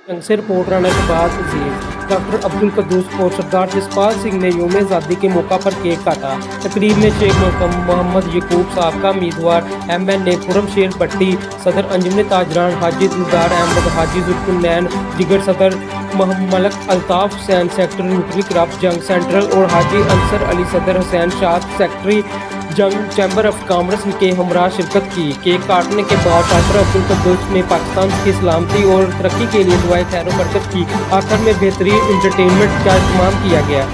जंग से रिपोर्ट आने के बाद डॉक्टर अब्दुल कद्दूस और सरदार जसपाल सिंह ने यौम आज़ादी के मौका पर केक काटा। तकरीब में शेख मोहम्मद यकूब साहब उम्मीदवार MNA खुर्रमशेर भट्टी, सदर अंजुमन ताजरान हाजी दिलदार अहमद, हाजी जुल्फुन्नैन जिगर, सदर Malak Altaf Hussain secretary Rotary club Jhang central और हाजी अंसर अली सदर Hussain Shah secretary Jhang chamber of commerce के हमरा शिरकत की। केक काटने के बाद डॉक्टर अब्दुल कद्दूस ने पाकिस्तान की सलामती और तरक्की के लिए दुआएं खैर बरकत की। आखिर में बेहतरीन इंटरटेनमेंट का इंतजाम किया गया।